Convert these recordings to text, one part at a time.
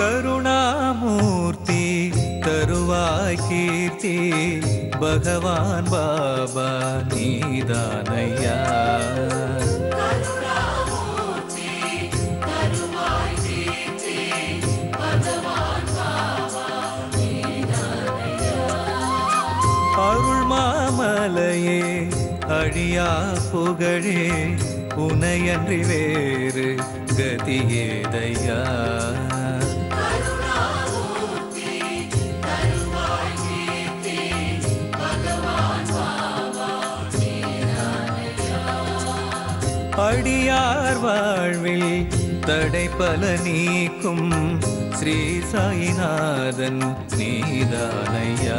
கருணாமூர்த்தி தருவாய் கீர்த்தி பகவான் பாபா நீதானையா. அருள் மாமலையே அழியா புகழே உனையன்றி வேறு கதியேதையா. அடியார் வாழ்வில் தடைப்பல நீக்கும் ஸ்ரீ சாயிநாதன் நீதானையா.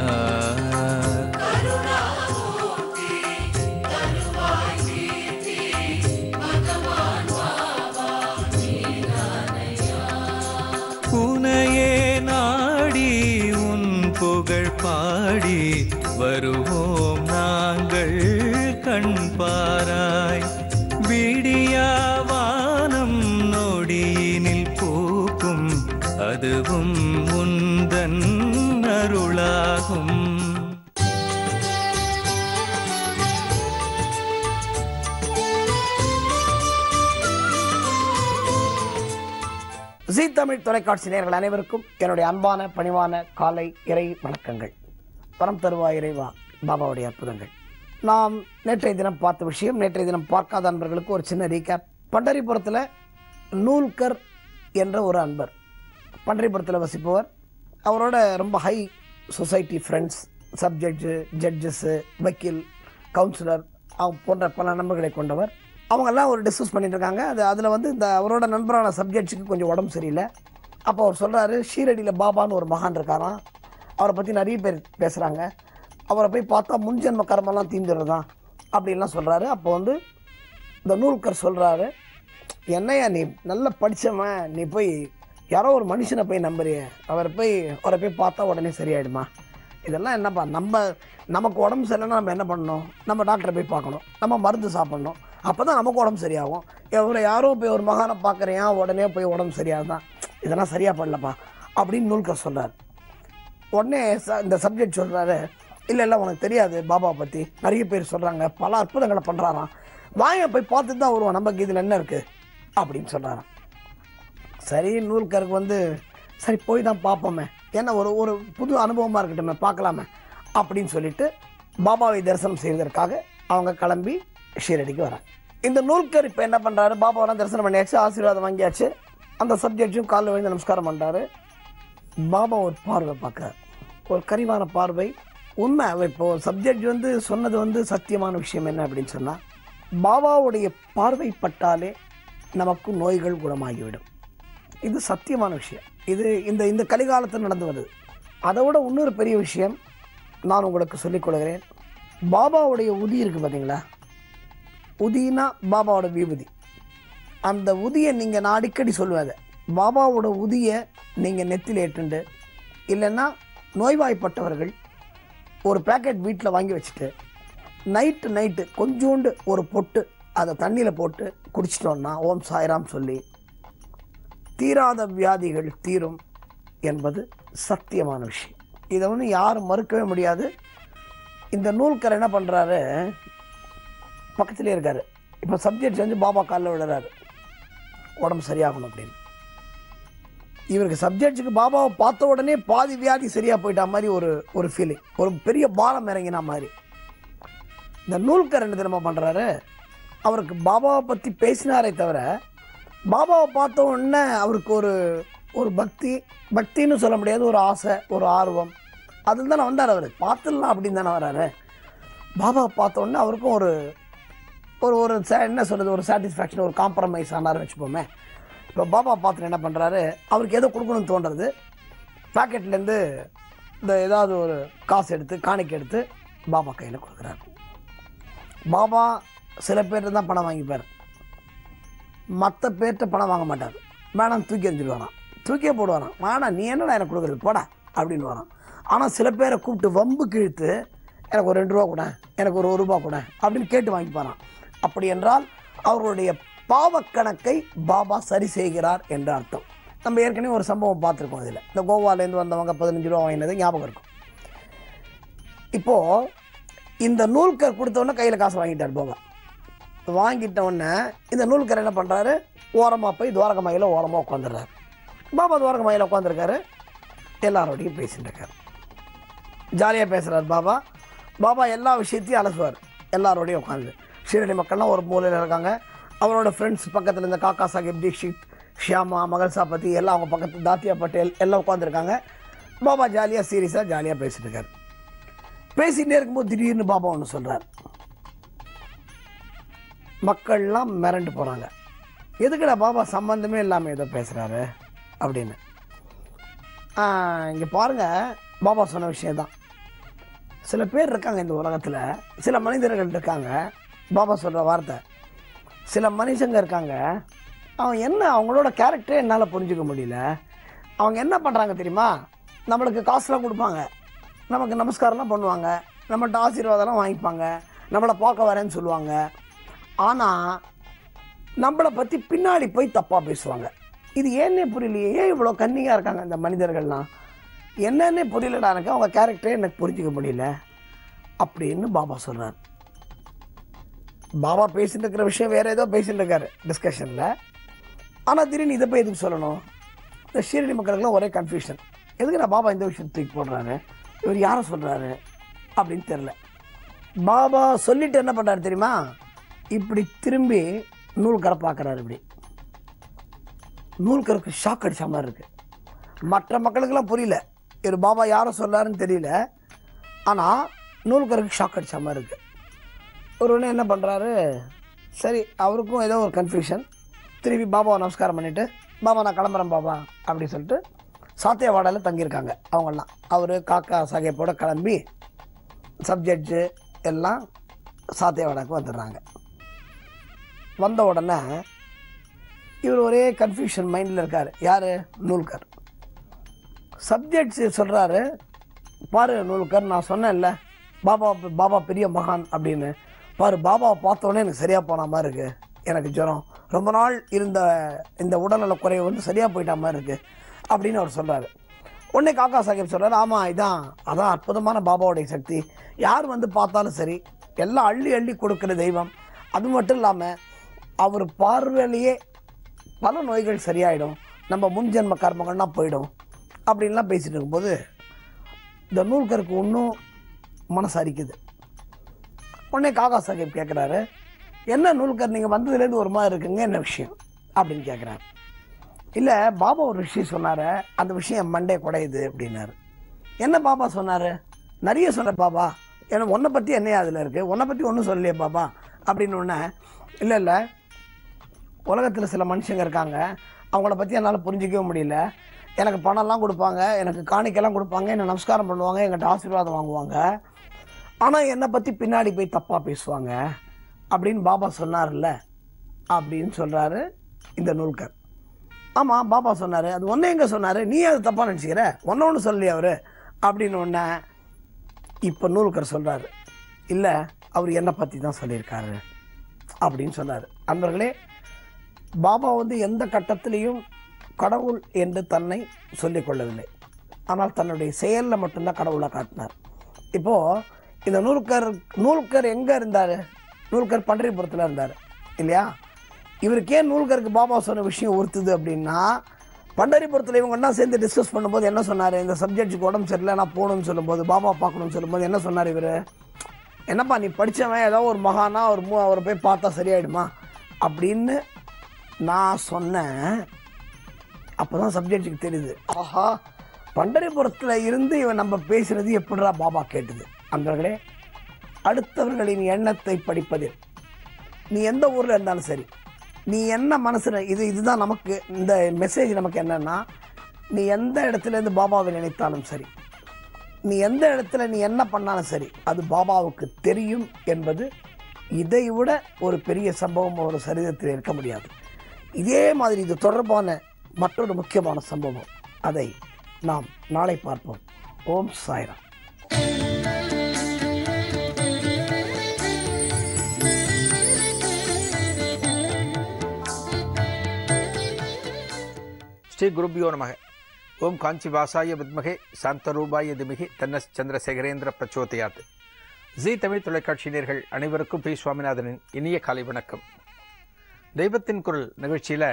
உனையே நாடி உன் புகழ் பாடி வருவோம் நாங்கள் கண் பாராய். விடியாவானம் நொடியினில் பூக்கும் அதுவும் உந்தன் அருளாகும். ஜீ தமிழ் தொலைக்காட்சி நேயர்கள் அனைவருக்கும் என்னுடைய அன்பான பணிவான காலை இறை வணக்கங்கள். பரம் தருவாய் இறைவா பாபாவுடைய அற்புதங்கள். நாம் நேற்றைய தினம் பார்த்த விஷயம், நேற்றைய தினம் பார்க்காத அன்பர்களுக்கு ஒரு சின்ன ரீகேப். பண்டரிபுரத்தில் நூல்கர் என்ற ஒரு அன்பர், பண்டரிபுரத்தில் வசிப்பவர். அவரோட ரொம்ப high society friends, subjects, judges, வக்கீல், கவுன்சிலர் போன்ற பல நண்பர்களை கொண்டவர். அவங்கெல்லாம் ஒரு டிஸ்கஸ் பண்ணிட்டு இருக்காங்க. அதில் வந்து இந்த அவரோட நண்பரான சப்ஜெக்ட்ஸுக்கு கொஞ்சம் உடம்பு சரியில்லை. அப்போ அவர் சொல்கிறாரு, ஷீரடியில் பாபான்னு ஒரு மகான் இருக்காராம், அவரை பற்றி நிறைய பேர் பேசுகிறாங்க, அவரை போய் பார்த்தா முன்ஜென்ம கர்மெல்லாம் தீந்துடுறதான் அப்படின்லாம் சொல்கிறாரு. அப்போ வந்து இந்த நூல்கர் சொல்கிறாரு, என்னையா நீ நல்லா படித்தவன், நீ போய் யாரோ ஒரு மனுஷனை போய் நம்புறிய, அவரை போய் பார்த்தா உடனே சரியாயிடுமா? இதெல்லாம் என்னப்பா, நமக்கு உடம்பு சரியில்லைன்னா நம்ம என்ன பண்ணணும்? நம்ம டாக்டரை போய் பார்க்கணும், நம்ம மருந்து சாப்பிட்ணும், அப்போ தான் நமக்கு உடம்பு சரியாகும். யாரோ போய் ஒரு மகானை பார்க்குறேன் உடனே போய் உடம்பு சரியாகுதான், இதெல்லாம் சரியாக பண்ணலப்பா அப்படின்னு நூல்கர் சொல்கிறார். உடனே இந்த சப்ஜெக்ட் சொல்கிறாரு, இல்லை உனக்கு தெரியாது, பாபாவை பற்றி நிறைய பேர் சொல்கிறாங்க, பல அற்புதங்களை பண்ணுறாராம், வாங்க போய் பார்த்துட்டு தான் வருவோம், நமக்கு இதில் என்ன இருக்குது அப்படின்னு சொல்கிறாராம். சரி, நூல்கருக்கு வந்து சரி போய் தான் பார்ப்போமே, ஏன்னா ஒரு புது அனுபவமாக இருக்கட்டும், பார்க்கலாமே அப்படின்னு சொல்லிட்டு பாபாவை தரிசனம் செய்வதற்காக அவங்க கிளம்பி ஷீரடிக்கு வராங்க. இந்த நூல்கர் இப்போ என்ன பண்ணுறாரு, பாபாவெல்லாம் தரிசனம் பண்ணியாச்சு, ஆசீர்வாதம் வாங்கியாச்சு, அந்த சப்ஜெக்ட்ஸும் காலில் விழுந்து நமஸ்காரம் பண்ணுறாரு. பாபா ஒரு பார்வை பார்க்குறாரு, ஒரு கரிவான பார்வை. உண்மை, இப்போது சப்ஜெக்ட் வந்து சொன்னது வந்து சத்தியமான விஷயம். என்ன அப்படின்னு சொன்னால், பாபாவுடைய பார்வைப்பட்டாலே நமக்கு நோய்கள் குணமாகிவிடும். இது சத்தியமான விஷயம். இது இந்த கலிகாலத்தில் நடந்து வருது. அதை விட இன்னொரு பெரிய விஷயம் நான் உங்களுக்கு சொல்லிக் கொள்கிறேன். பாபாவுடைய உதி இருக்குது பார்த்தீங்களா, உதினா பாபாவோட விபூதி. அந்த உதியை நீங்கள், நான் அடிக்கடி சொல்லுவேன், பாபாவோட உதியை நீங்கள் நெத்தியில் ஏற்றுண்டு, இல்லைன்னா நோய்வாய்ப்பட்டவர்கள் ஒரு பேக்கெட் வீட்டில் வாங்கி வச்சுட்டு நைட்டு கொஞ்சோண்டு ஒரு பொட்டு அதை தண்ணியில் போட்டு குடிச்சிட்டோன்னா, ஓம் சாய்ராம் சொல்லி, தீராத வியாதிகள் தீரும் என்பது சத்தியமான விஷயம். இதை வந்து யாரும் மறுக்கவே முடியாது. இந்த நூல்கர் என்ன பண்ணுறாரு, பக்கத்துலேயே இருக்காரு. இப்போ சப்ஜெக்ட் செஞ்சு பாபா காலில் விடுறாரு, உடம்பு சரியாகணும் அப்படின்னு. இவருக்கு சப்ஜெக்ட்ஸுக்கு பாபாவை பார்த்த உடனே பாதி வியாதி சரியாக போயிட்டா மாதிரி ஒரு ஃபீலிங், ஒரு பெரிய பாரம் இறங்கினா மாதிரி. இந்த நூல்கர் என்ன தெரியுமா பண்ணுறாரு, அவருக்கு பாபாவை பற்றி பேசினாரே தவிர, பாபாவை பார்த்த உடனே அவருக்கு ஒரு பக்தின்னு சொல்ல முடியாது, ஒரு ஆசை, ஒரு ஆர்வம், அதில் தானே வந்தார். அவர் பார்த்துடலாம் அப்படின்னு தானே வர்றாரு. பாபாவை பார்த்த உடனே அவருக்கும் ஒரு என்ன சொல்கிறது, ஒரு சாட்டிஸ்ஃபேக்ஷன், ஒரு காம்ப்ரமைஸ் ஆனார்னு வச்சுப்போமே. இப்போ பாபா பார்த்துட்டு என்ன பண்ணுறாரு, அவருக்கு ஏதோ கொடுக்கணும்னு தோன்றது, பேக்கெட்லேருந்து இந்த ஏதாவது ஒரு காசு எடுத்து, காணிக்கை எடுத்து பாபா கையில் கொடுக்குறாரு. பாபா சில பேர்கிட்ட தான் பணம் வாங்கிப்பார், மற்ற பேர்கிட்ட பணம் வாங்க மாட்டார். வேணாம் தூக்கி எறிஞ்சிடுவாராம், தூக்கியே போடுவாராம், வேணாம் நீ என்னடா எனக்கு கொடுக்குறது போடா அப்படின்னு வரான். ஆனால் சில பேரை கூப்பிட்டு வம்பு கிழித்து, எனக்கு ஒரு 2 ரூபா கூட, எனக்கு ஒரு ரூபா கூட அப்படின்னு கேட்டு வாங்கிப்பாரான். அப்படி என்றால் அவர்களுடைய பாவக்கணக்கை பாபா சரி செய்கிறார் என்ற அர்த்தம். நம்ம ஏற்கனவே ஒரு சம்பவம் பார்த்துருக்கோம். இதில் இந்த கோவாலேருந்து வந்தவங்க 15 ரூபா வாங்கினது ஞாபகம் இருக்கும். இப்போது இந்த நூல்கர் கொடுத்தோடனே கையில் காசு வாங்கிட்டார் பாபா. வாங்கிட்டவுடனே இந்த நூல்கர் என்ன பண்ணுறாரு, ஓரமாக போய் துவாரகமாயில் ஓரமாக உட்காந்துடுறாரு. பாபா துவாரகமாயில் உட்காந்துருக்காரு, எல்லாரோடையும் பேசிட்டு இருக்காரு, ஜாலியாக பேசுகிறார் பாபா. பாபா எல்லா விஷயத்தையும் அலசுவார் எல்லாரோடையும் உட்காந்து. ஷீரடி மக்கள்லாம் ஒரு மூலையில் இருக்காங்க, அவரோட ஃப்ரெண்ட்ஸ் பக்கத்தில் இந்த காக்கா சாஹிப் தீக்ஷித், ஷியாமா, மகள்சாபதி எல்லாம் அவங்க பக்கத்தில் தாத்தியா பட்டேல் எல்லாம் உட்காந்துருக்காங்க. பாபா ஜாலியாக சீரியஸாக ஜாலியாக பேசிட்டு இருக்காரு. பேசிகிட்டே இருக்கும்போது திடீர்னு பாபா ஒன்று சொல்கிறார். மக்கள்லாம் மிரண்டு போகிறாங்க, எதுக்குடா பாபா சம்பந்தமே இல்லாமல் ஏதோ பேசுகிறாரு அப்படின்னு. இங்கே பாருங்கள், பாபா சொன்ன விஷயந்தான். சில பேர் இருக்காங்க இந்த உலகத்தில், சில மனிதர்கள் இருக்காங்க, பாபா சொல்கிற வார்த்தை, சில மனுஷங்க இருக்காங்க, அவன் என்ன அவங்களோட கேரக்டரே என்னால் புரிஞ்சுக்க முடியல. அவங்க என்ன பண்ணுறாங்க தெரியுமா, நம்மளுக்கு காசுலாம் கொடுப்பாங்க, நமக்கு நமஸ்காரம்லாம் பண்ணுவாங்க, நம்மள்ட்ட ஆசீர்வாதம்லாம் வாங்கிப்பாங்க, நம்மளை பார்க்க வரேன்னு சொல்லுவாங்க. ஆனால் நம்மளை பற்றி பின்னாடி போய் தப்பாக பேசுவாங்க. இது ஏன்னே புரியலையே, ஏன் இவ்வளோ கன்னியாக இருக்காங்க இந்த மனிதர்கள்லாம், என்னன்னே புரியலடா, எனக்கு அவங்க கேரக்டரே எனக்கு புரிஞ்சிக்க முடியல அப்படின்னு பாபா சொல்கிறார். பாபா பேசிட்டு இருக்கிற விஷயம் வேறு ஏதோ பேசிட்டு இருக்காரு டிஸ்கஷனில். ஆனால் திடீர்னு இதை போய் எதுக்கு சொல்லணும்? இந்த ஷீரடி மக்களுக்குலாம் ஒரே கன்ஃபியூஷன், எதுக்கு நான் பாபா இந்த விஷயம் தூக்கி போடுறாரு, இவர் யாரை சொல்கிறாரு அப்படின்னு தெரில. பாபா சொல்லிட்டு என்ன பண்ணுறாரு தெரியுமா, இப்படி திரும்பி நூல்கரை பார்க்குறாரு. இப்படி நூல்கருக்கு ஷாக் அடித்த மாதிரி இருக்குது. மற்ற மக்களுக்கெல்லாம் புரியல, இவர் பாபா யாரை சொல்கிறாருன்னு தெரியல, ஆனால் நூல்கருக்கு ஷாக் அடித்த மாதிரி இருக்குது. ஒருவனே என்ன பண்ணுறாரு, சரி அவருக்கும் ஏதோ ஒரு கன்ஃபியூஷன், திருப்பி பாபாவை நமஸ்காரம் பண்ணிவிட்டு, பாபா நான் கிளம்புறேன் பாபா அப்படி சொல்லிட்டு சாத்தியவாடாவில் தங்கியிருக்காங்க அவங்கெல்லாம். அவர் காக்கா சாஹேப்போட கிளம்பி சப்ஜெக்ட்ஸு எல்லாம் சாத்தியவாடாவுக்கு வந்துடுறாங்க. வந்த உடனே இவர் ஒரே கன்ஃபியூஷன் மைண்டில் இருக்கார். யார்? நூல்கர். சப்ஜெக்ட்ஸ் சொல்கிறாரு, பாரு நூல்கர், நான் சொன்னேன்ல பாபா பெரிய மகான் அப்படின்னு, பாரு பாபாவை பார்த்தோன்னே எனக்கு சரியாக போன மாதிரி இருக்குது, எனக்கு ஜுரம் ரொம்ப நாள் இருந்த இந்த உடல்நல குறைவு வந்து சரியாக போயிட்ட மாதிரி இருக்குது அப்படின்னு அவர் சொல்கிறாரு. உடனே காக்கா சாஹிப் சொல்கிறார், ஆமாம் அதான் அற்புதமான பாபாவுடைய சக்தி, யார் வந்து பார்த்தாலும் சரி எல்லாம் அள்ளி அள்ளி கொடுக்குற தெய்வம். அது மட்டும் இல்லாமல் அவர் பார்வையிலேயே பல நோய்கள் சரியாயிடும், நம்ம முன்ஜென்ம கர்மங்கள்லாம் போயிடும் அப்படின்லாம் பேசிகிட்டு இருக்கும்போது இந்த நூல்கருக்கு இன்னும் மனசு அரிக்குது. உடனே காக்கா சாஹிப் கேட்குறாரு, என்ன நூல்கர் நீங்கள் வந்ததுலேருந்து ஒரு மாதிரி இருக்குங்க, என்ன விஷயம் அப்படின்னு கேட்குறாரு. இல்லை பாபா ஒரு விஷயம் சொன்னார், அந்த விஷயம் மண்டே குடையுது அப்படின்னாரு. என்ன பாபா சொன்னார்? நிறைய சொன்னார் பாபா, ஏன்னா உன்னை பற்றி என்னையா அதில் இருக்குது, உன்னை பற்றி ஒன்றும் சொல்லலையே பாபா அப்படின்னு. ஒன்று இல்லை உலகத்தில் சில மனுஷங்க இருக்காங்க, அவங்கள பற்றி என்னால் புரிஞ்சிக்கவே முடியல, எனக்கு பணம்லாம் கொடுப்பாங்க, எனக்கு காணிக்கெல்லாம் கொடுப்பாங்க, என்னை நமஸ்காரம் பண்ணுவாங்க, எங்கிட்ட ஆசீர்வாதம் வாங்குவாங்க, ஆனால் என்னை பற்றி பின்னாடி போய் தப்பாக பேசுவாங்க அப்படின்னு பாபா சொன்னார்ல அப்படின்னு சொல்கிறாரு இந்த நூல்கர். ஆமாம் பாபா சொன்னார், அது ஒன்றே எங்கே சொன்னார், நீ அது தப்பாக நினச்சிக்கிற, ஒன்று சொல்லி அவர் அப்படின்னு. ஒன்று இப்போ நூல்கர் சொல்கிறாரு, இல்லை அவர் என்னை பற்றி தான் சொல்லியிருக்காரு அப்படின்னு சொன்னார். நண்பர்களே, பாபா வந்து எந்த கட்டத்திலையும் கடவுள் என்று தன்னை சொல்லிக்கொள்ளவில்லை, ஆனால் தன்னுடைய செயலில் மட்டும்தான் கடவுளை காட்டினார். இப்போது இந்த நூல்கர் எங்கே இருந்தார்? நூல்கர் பண்டரிபுரத்தில் இருந்தார் இல்லையா? இவருக்கே நூல்கருக்கு பாபா சொன்ன விஷயம் உறுத்துது அப்படின்னா, பண்டரிபுரத்தில் இவங்க என்ன சேர்ந்து டிஸ்கஸ் பண்ணும்போது என்ன சொன்னார், இந்த சப்ஜெக்ட்டுக்கு உடம்பு சரியில்லை நான் போகணும்னு சொல்லும்போது, பாபா பார்க்கணும்னு சொல்லும்போது என்ன சொன்னார் இவர், என்னப்பா நீ படித்தவன் ஏதோ ஒரு மகானா அவரை போய் பார்த்தா சரியாயிடுமா அப்படின்னு நான் சொன்னேன். அப்போ தான் சப்ஜெக்ட்டுக்கு தெரியுது, ஆஹா பண்டரிபுரத்தில் இருந்து இவன் நம்ம பேசுகிறது எப்படிரா பாபா கேட்டுது. அன்பர்களே, அடுத்தவர்களின் எண்ணத்தை படிப்பதில் நீ எந்த ஊரில் இருந்தாலும் சரி, நீ என்ன மனசில் இதுதான் நமக்கு இந்த மெசேஜ் நமக்கு என்னென்னா, நீ எந்த இடத்துலேருந்து பாபாவை நினைத்தாலும் சரி, நீ எந்த இடத்துல நீ என்ன பண்ணாலும் சரி, அது பாபாவுக்கு தெரியும் என்பது இதை விட ஒரு பெரிய சம்பவம் ஒரு சரிதத்தில் இருக்க முடியாது. இதே மாதிரி இது தொடர்பான மற்றொரு முக்கியமான சம்பவம், அதை நாம் நாளை பார்ப்போம். ஓம் சாய்ராம். ஸ்ரீ குருபியோ நமக. ஓம் காஞ்சி வாசாய வித்மகே சாந்தரூபாய திமிகி தன்ன சந்திரசேகரேந்திர பிரச்சோதயாத். ஜி தமிழ் தொலைக்காட்சி நேயர்கள் அனைவருக்கும் பி சுவாமிநாதனின் இனிய காலை வணக்கம். தெய்வத்தின் குரல் நிகழ்ச்சியில்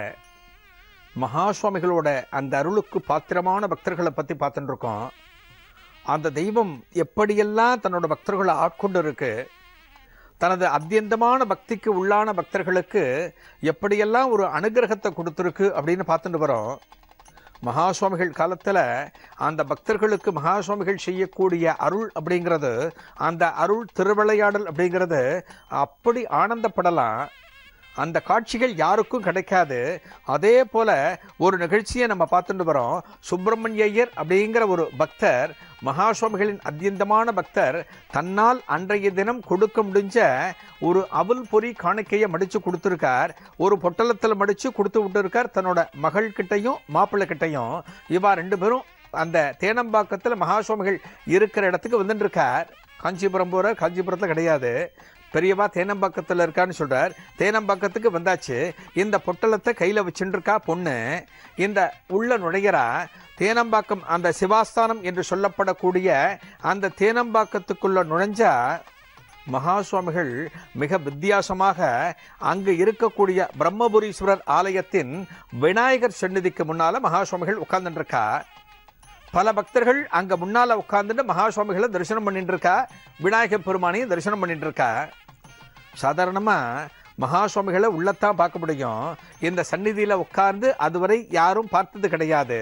மகா சுவாமிகளோட அந்த அருளுக்கு பாத்திரமான பக்தர்களை பற்றி பார்த்துட்டு இருக்கோம். அந்த தெய்வம் எப்படியெல்லாம் தன்னோட பக்தர்களை ஆட்கொண்டு இருக்கு, தனது அத்தியந்தமான பக்திக்கு உள்ளான பக்தர்களுக்கு எப்படியெல்லாம் ஒரு அனுகிரகத்தை கொடுத்துருக்கு அப்படின்னு பார்த்துட்டு வரோம். மகா சுவாமிகள் காலத்தில் அந்த பக்தர்களுக்கு மகா சுவாமிகள் செய்யக்கூடிய அருள் அப்படிங்கிறது, அந்த அருள் திருவிளையாடல் அப்படிங்கிறது அப்படி ஆனந்தப்படலாம். அந்த காட்சிகள் யாருக்கும் கிடைக்காது. அதே போல ஒரு நிகழ்ச்சியை நம்ம பார்த்துட்டு வரோம். சுப்பிரமணிய ஐயர் அப்படிங்கிற ஒரு பக்தர், மகா சுவாமிகளின் அத்தியந்தமான பக்தர், தன்னால் அன்றைய தினம் கொடுக்க முடிஞ்ச ஒரு அவல் பொறி காணிக்கையை மடித்து கொடுத்துருக்கார். ஒரு பொட்டலத்தில் மடித்து கொடுத்து விட்டுருக்கார் தன்னோட மகள்கிட்டையும் மாப்பிள்ளை கிட்டையும். இவா ரெண்டு பேரும் அந்த தேனம்பாக்கத்தில் மகா சுவாமிகள் இருக்கிற இடத்துக்கு வந்துட்டு இருக்கார். காஞ்சிபுரம் போகிற, காஞ்சிபுரத்தில் கிடையாது, பெரியவா தேனம்பாக்கத்தில் இருக்கான்னு சொல்கிறார். தேனம்பாக்கத்துக்கு வந்தாச்சு. இந்த பொட்டலத்தை கையில் வச்சுருக்கா பொண்ணு. இந்த உள்ள நுழைகிறா. தேனம்பாக்கம் அந்த சிவாஸ்தானம் என்று சொல்லப்படக்கூடிய அந்த தேனம்பாக்கத்துக்குள்ள நுழைஞ்சா மகா சுவாமிகள் மிக வித்தியாசமாக அங்கு இருக்கக்கூடிய பிரம்மபுரீஸ்வரர் ஆலயத்தின் விநாயகர் சந்நிதிக்கு முன்னால் மகா சுவாமிகள் உட்கார்ந்துருக்கா. பல பக்தர்கள் அங்கே முன்னால் உட்கார்ந்துட்டு மகா சுவாமிகளை தரிசனம் பண்ணிட்டு இருக்கா, விநாயகர் பெருமானையும் தரிசனம் பண்ணிட்டு இருக்கா. சாதாரணமாக மகா சுவாமிகளை உள்ளத்தான் பார்க்க முடியும். இந்த சந்நிதியில் உட்கார்ந்து அதுவரை யாரும் பார்த்தது கிடையாது.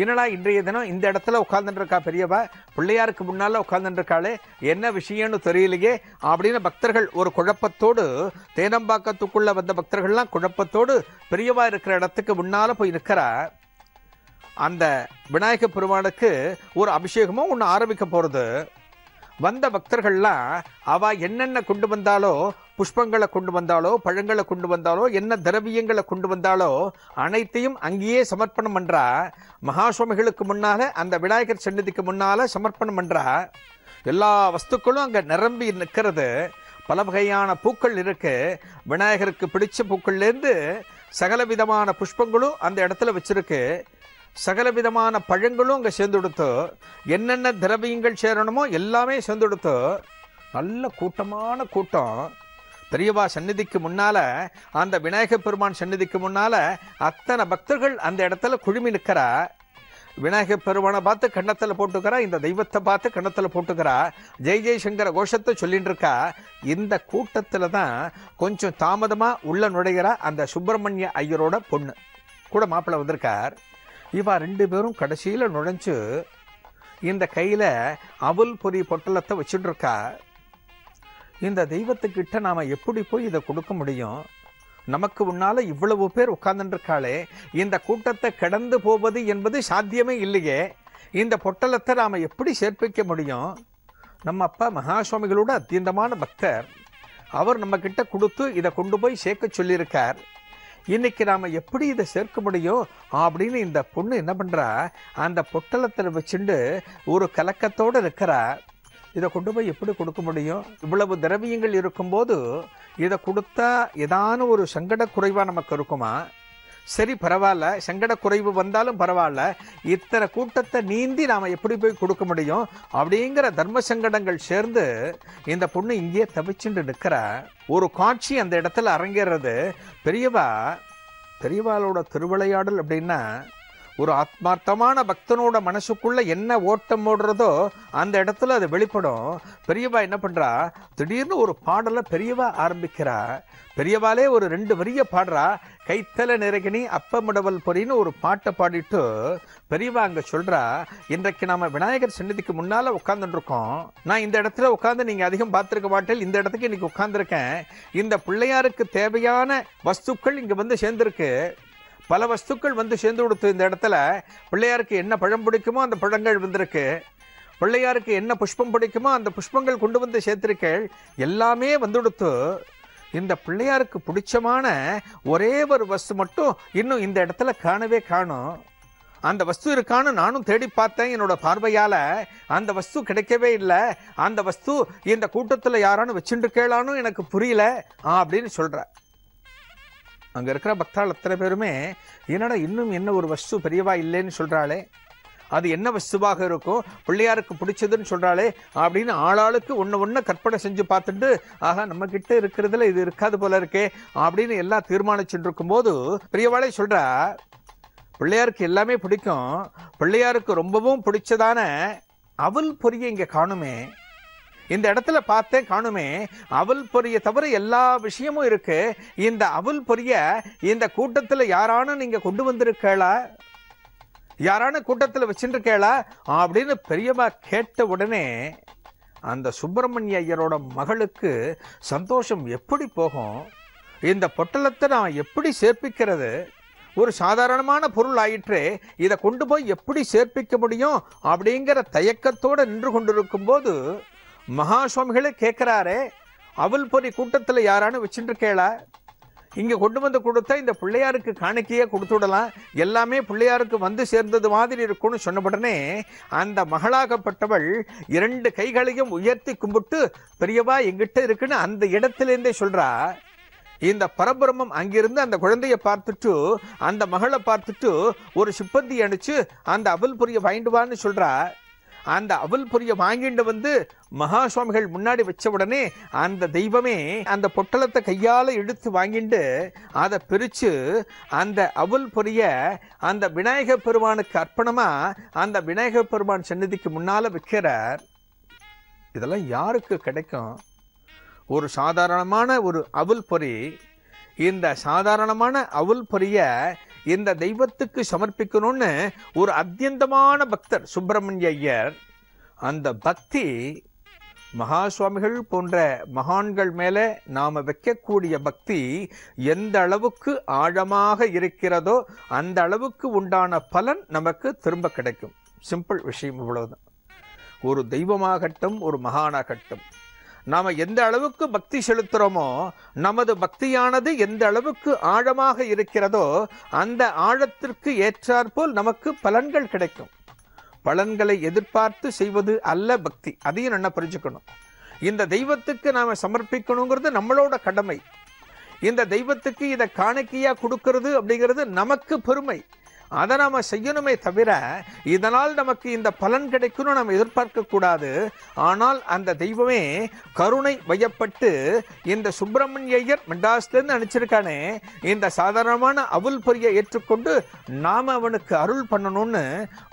என்னடா இன்றைய தினம் இந்த இடத்துல உட்கார்ந்துட்டு இருக்கா பெரியவா, பிள்ளையாருக்கு முன்னால் உட்கார்ந்துட்டு இருக்காளே, என்ன விஷயம்னு தெரியலையே அப்படின்னு பக்தர்கள் ஒரு குழப்பத்தோடு, தேனம்பாக்கத்துக்குள்ளே வந்த பக்தர்கள்லாம் குழப்பத்தோடு பெரியவா இருக்கிற இடத்துக்கு முன்னால் போய் நிற்கிறா. அந்த விநாயக பெருமானுக்கு ஒரு அபிஷேகமோ ஒன்று ஆரம்பிக்க போகிறது. வந்த பக்தர்கள்லாம் அவ என்னென்ன கொண்டு வந்தாலோ, புஷ்பங்களை கொண்டு வந்தாலோ, பழங்களை கொண்டு வந்தாலோ, என்ன திரவியங்களை கொண்டு வந்தாலோ அனைத்தையும் அங்கேயே சமர்ப்பணம் பண்ணுறா. மகா சுவாமிகளுக்கு முன்னால் அந்த விநாயகர் சந்நிதிக்கு முன்னால் சமர்ப்பணம் பண்ணுறா. எல்லா வஸ்துக்களும் அங்கே நிரம்பி நிற்கிறது. பல வகையான பூக்கள் இருக்கு. விநாயகருக்கு பிடிச்ச பூக்கள்லேருந்து சகல விதமான புஷ்பங்களும் அந்த இடத்துல வச்சிருக்கு. சகல விதமான பழங்களும் அங்கே சேர்ந்து கொடுத்து, என்னென்ன திரவியங்கள் சேரணுமோ எல்லாமே சேர்ந்து கொடுத்து, நல்ல கூட்டமான கூட்டம். பெரியவா சந்நிதிக்கு முன்னால், அந்த விநாயகர் பெருமான் சந்நிதிக்கு முன்னால் அத்தனை பக்தர்கள் அந்த இடத்துல குழுமி நிற்கிறா. விநாயகர் பெருமானை பார்த்து கன்னத்தில் போட்டுக்கிறா, இந்த தெய்வத்தை பார்த்து கன்னத்தில் போட்டுக்கிறா, ஜெய் ஜெய்சங்கர கோஷத்தை சொல்லிட்டு இருக்கா. இந்த கூட்டத்தில் தான் கொஞ்சம் தாமதமாக உள்ள நுழைகிற அந்த சுப்பிரமணிய ஐயரோட பொண்ணு கூட மாப்பிள்ளை வந்திருக்கார். இவா ரெண்டு பேரும் கடைசியில் நுழைஞ்சு இந்த கையில் அவல் பொறி பொட்டலத்தை வச்சுட்டு இருக்கா. இந்த தெய்வத்துக்கிட்ட நாம் எப்படி போய் இதை கொடுக்க முடியும்? நமக்கு முன்னால் இவ்வளவு பேர் உட்கார்ந்துருக்காளே, இந்த கூட்டத்தை கடந்து போவது என்பது சாத்தியமே இல்லையே. இந்த பொட்டலத்தை நாம் எப்படி சேர்ப்பிக்க முடியும்? நம்ம அப்பா மகா சுவாமிகளோட அத்தியந்தமான பக்தர், அவர் நம்ம கிட்ட கொடுத்து இதை கொண்டு போய் சேர்க்க சொல்லியிருக்கார். இன்னைக்கு நாம் எப்படி இதை சேர்க்க முடியும் அப்படின்னு இந்த பொண்ணு என்ன பண்ணுறா, அந்த பொட்டலத்தில் வச்சுட்டு ஒரு கலக்கத்தோடு இருக்கிறா. இதை கொண்டு போய் எப்படி கொடுக்க முடியும்? இவ்வளவு திரவியங்கள் இருக்கும்போது இதை கொடுத்தா ஏதான ஒரு சங்கட குறைவாக நமக்கு இருக்குமா? சரி பரவாயில்ல, சங்கட குறைவு வந்தாலும் பரவாயில்ல, இத்தனை கூட்டத்தை நீந்தி நாம் எப்படி போய் கொடுக்க முடியும் அப்படிங்கிற தர்ம சங்கடங்கள் சேர்ந்து இந்த பொண்ணு இங்கேயே தவிச்சுட்டு நிற்கிறா. ஒரு காட்சி அந்த இடத்துல அரங்கேறது. பெரியவாளோட திருவிளையாடல் அப்படின்னா, ஒரு ஆத்மார்த்தமான பக்தனோட மனசுக்குள்ள என்ன ஓட்டம் ஓடுறதோ அந்த இடத்துல அது வெளிப்படும். பெரியவா என்ன பண்றா, திடீர்னு ஒரு பாடலை பெரியவா ஆரம்பிக்கிறா. பெரியவாலே ஒரு 2 வரிய பாடுறா. கைத்தல நிறகினி அப்பமிடவல் பொறின்னு ஒரு பாட்டை பாடிட்டு பெரியவா அங்க சொல்றா, இன்றைக்கு நாம விநாயகர் சந்நிதிக்கு முன்னால உட்கார்ந்துட்டு இருக்கோம். நான் இந்த இடத்துல உட்கார்ந்து நீங்க அதிகம் பார்த்திருக்க மாட்டேன், இந்த இடத்துக்கு இன்னைக்கு உட்கார்ந்துருக்கேன். இந்த பிள்ளையாருக்கு தேவையான வஸ்துக்கள் இங்க வந்து சேர்ந்திருக்கு. பல வஸ்துக்கள் வந்து சேர்ந்து கொடுத்து இந்த இடத்துல பிள்ளையாருக்கு என்ன பழம் பிடிக்குமோ அந்த பழங்கள் வந்திருக்கு. பிள்ளையாருக்கு என்ன புஷ்பம் பிடிக்குமோ அந்த புஷ்பங்கள் கொண்டு வந்து சேர்த்திருக்கேள். எல்லாமே வந்து கொடுத்து இந்த பிள்ளையாருக்கு பிடிச்சமான ஒரே ஒரு வஸ்து மட்டும் இன்னும் இந்த இடத்துல காணவே காணும். அந்த வஸ்து இருக்கான்னு நானும் தேடி பார்த்தேன் என்னோட பார்வையால். அந்த வஸ்து கிடைக்கவே இல்லை. அந்த வஸ்து இந்த கூட்டத்தில் யாரானு வச்சுட்டு கேளானும் எனக்கு புரியல அப்படின்னு சொல்கிற. அங்கே இருக்கிற பக்தாள் அத்தனை பேருமே என்னடா இன்னும் என்ன ஒரு வஸ்து பெரியவா இல்லைன்னு சொல்கிறாளே, அது என்ன வஸ்துவாக இருக்கும், பிள்ளையாருக்கு பிடிச்சதுன்னு சொல்கிறாளே அப்படின்னு ஆளாளுக்கு ஒன்று கற்பனை செஞ்சு பார்த்துட்டு ஆகா நம்மக்கிட்ட இருக்கிறதுல இது இருக்காது போல இருக்கே அப்படின்னு எல்லாம் தீர்மானிச்சுட்டு இருக்கும்போது பெரியவாளே சொல்கிறா, பிள்ளையாருக்கு எல்லாமே பிடிக்கும், பிள்ளையாருக்கு ரொம்பவும் பிடிச்சதான அவல் பொரிய இங்கே காணுமே, இந்த இடத்துல பார்த்தேன் காணுமே, அவல் பொரிய தவிர எல்லா விஷயமும் இருக்கு, இந்த அவல் பொரிய இந்த கூட்டத்தில் யாரான நீங்க கொண்டு வந்திருக்கா, யாரான கூட்டத்தில் வச்சுருக்கேளா அப்படின்னு பெரியவா கேட்ட உடனே அந்த சுப்பிரமணிய ஐயரோட மகளுக்கு சந்தோஷம் எப்படி போகும், இந்த பொட்டலத்தை நான் எப்படி சேர்ப்பிக்கிறது, ஒரு சாதாரணமான பொருள் ஆயிற்றே, இதை கொண்டு போய் எப்படி சேர்ப்பிக்க முடியும் அப்படிங்கிற தயக்கத்தோடு நின்று கொண்டிருக்கும் போது மகா சுவாமிகளே கேட்கிறாரே, அவல் பொறி கூட்டத்தில் யாரானு வச்சுருக்கேளா, இங்கே கொண்டு வந்து கொடுத்தா இந்த பிள்ளையாருக்கு காணிக்கையே கொடுத்து விடலாம், எல்லாமே பிள்ளையாருக்கு வந்து சேர்ந்தது மாதிரி இருக்கும்னு சொன்னவுடனே அந்த மகளாகப்பட்டவள் 2 கைகளையும் உயர்த்தி கும்பிட்டு பெரியவா எங்கிட்ட இருக்குன்னு அந்த இடத்திலேருந்தே சொல்றா. இந்த பரபிரம்மம் அங்கிருந்து அந்த குழந்தைய பார்த்துட்டு அந்த மகளை பார்த்துட்டு ஒரு சிப்பந்தி அனுப்பிச்சு அந்த அவல் பொரிய வாங்கிடுவான்னு சொல்றா. அந்த அவல் பொரிய வாங்கிட்டு வந்து மகா சுவாமிகள் முன்னாடி வச்ச உடனே அந்த தெய்வமே அந்த பொட்டலத்தை கையால் எடுத்து வாங்கிட்டு அதை பிரித்து அந்த அவல் பொரிய அந்த விநாயகர் பெருமானுக்கு அர்ப்பணமா அந்த விநாயகர் பெருமான் சன்னதிக்கு முன்னால வைக்கிறார். இதெல்லாம் யாருக்கு கிடைக்கும்? ஒரு சாதாரணமான ஒரு அவல் பொரி, இந்த சாதாரணமான அவல் பொரிய இந்த தெய்வத்துக்கு சமர்ப்பிக்கணும்னு ஒரு அத்தியந்தமான பக்தர் சுப்பிரமணிய ஐயர், அந்த பக்தி மகா சுவாமிகள் போன்ற மகான்கள் மேலே நாம் வைக்கக்கூடிய பக்தி எந்த அளவுக்கு ஆழமாக இருக்கிறதோ அந்த அளவுக்கு உண்டான பலன் நமக்கு திரும்ப கிடைக்கும். சிம்பிள் விஷயம் இவ்வளவுதான். ஒரு தெய்வமாகட்டும் ஒரு மகானாகட்டும், நாம் எந்த அளவுக்கு பக்தி செலுத்துகிறோமோ நமது பக்தியானது எந்த அளவுக்கு ஆழமாக இருக்கிறதோ அந்த ஆழத்திற்கு ஏற்றாற்போல் நமக்கு பலன்கள் கிடைக்கும். பலன்களை எதிர்பார்த்து செய்வது அல்ல பக்தி, அதையும் என்ன புரிஞ்சுக்கணும். இந்த தெய்வத்துக்கு நாம் சமர்ப்பிக்கணுங்கிறது நம்மளோட கடமை. இந்த தெய்வத்துக்கு இதை காணிக்கையா கொடுக்கறது அப்படிங்கிறது நமக்கு பெருமை. அதை நாம் செய்யணுமே தவிர இதனால் நமக்கு இந்த பலன் கிடைக்கணும் நம்ம எதிர்பார்க்க கூடாது. ஆனால் அந்த தெய்வமே கருணை வயப்பட்டு இந்த சுப்பிரமணிய ஐயர் மெட்ராஸ்லேருந்து அனுப்பிச்சிருக்கானே, இந்த சாதாரணமான அவல் பொரியை ஏற்றுக்கொண்டு நாம் அவனுக்கு அருள் பண்ணணும்னு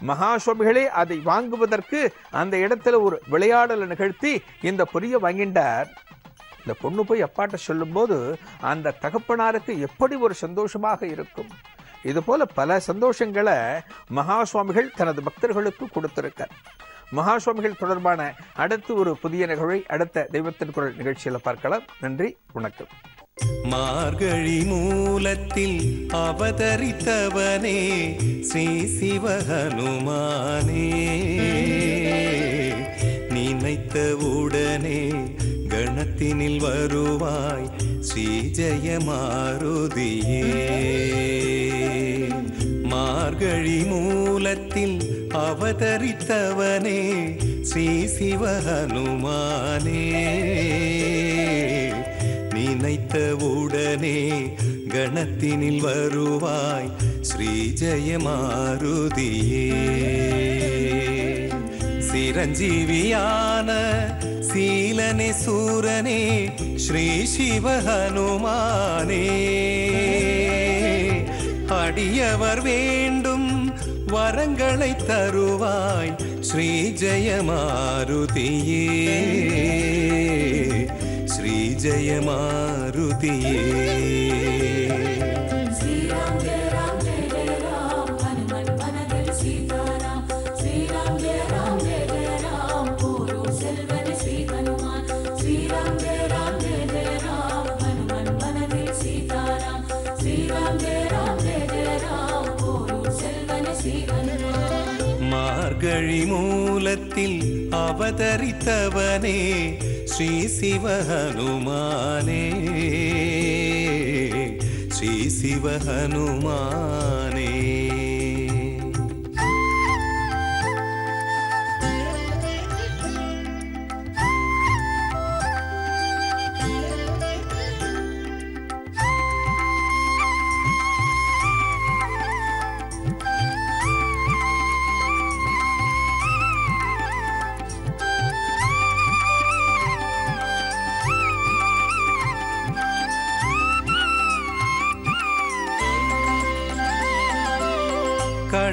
மகா சுவாமிகளே அதை வாங்குவதற்கு அந்த இடத்துல ஒரு விளையாடலை நிகழ்த்தி இந்த பொரியை வாங்கிட்டார். இந்த பொண்ணு போய் அப்பாட்ட சொல்லும்போது அந்த தகப்பனாருக்கு எப்படி ஒரு சந்தோஷமாக இருக்கும். இது போல பல சந்தோஷங்களை மகா சுவாமிகள் தனது பக்தர்களுக்கு கொடுத்திருக்கார். மகா சுவாமிகள் தொடர்பான அடுத்து ஒரு புதிய நிகழ்வை அடுத்த தெய்வத்தின் குரல் நிகழ்ச்சியில் பார்க்கலாம். நன்றி, வணக்கம். மார்கழி மூலத்தில் அவதரித்தவனே ஸ்ரீ சிவஹனுமானே, நினைத்தவுடனே கணத்தினில் வருவாய் ஸ்ரீ ஜெயமாருதியே. மார்கழி மூலத்தில் அவதரித்தவனே ஸ்ரீ சிவஹனுமானே, நினைத்தவுடனே கணத்தினில் வருவாய் ஸ்ரீ ஜெயமாருதியே. சிரஞ்சீவியான சீலனே சூரனே ஸ்ரீ சிவஹனுமானே, அடியவர் வேண்டும் வரங்களை தருவாய் ஸ்ரீ ஜெயமாருதியே, ஸ்ரீ ஜெயமாருதியே. மார்கழி மூலத்தில் அவதரித்தவனே ஸ்ரீ சிவஹனுமானே, ஸ்ரீ சிவஹனுமானே.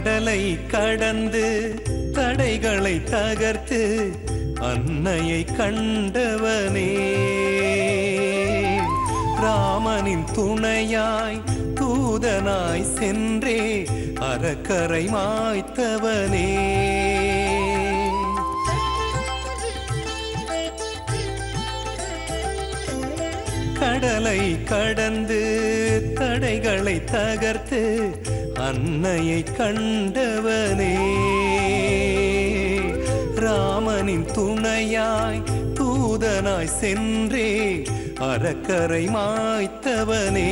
கடலை கடந்து தடைகளை தகர்த்து அன்னையை கண்டவனே, ராமனின் துணையாய் தூதனாய் சென்றே அறக்கரை மாய்த்தவனே. கடலை கடந்து தடைகளை தகர்த்து அன்னையை கண்டவனே, ராமனின் துணையாய் தூதனாய் சென்றே அறக்கரை மாய்த்தவனே.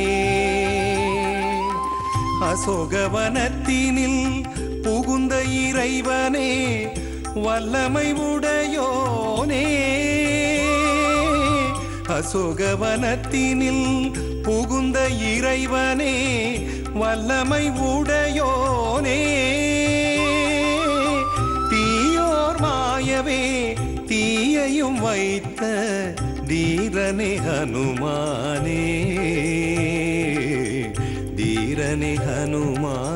அசோகவனத்தினில் புகுந்த இறைவனே, வல்லமை உடையோனே, அசோகவனத்தினில் புகுந்த இறைவனே, வல்லமை உடையோனே, தீயோர் மாயவே தீயையும் வைத்த தீரனே ஹனுமானே, தீரனே ஹனுமானே.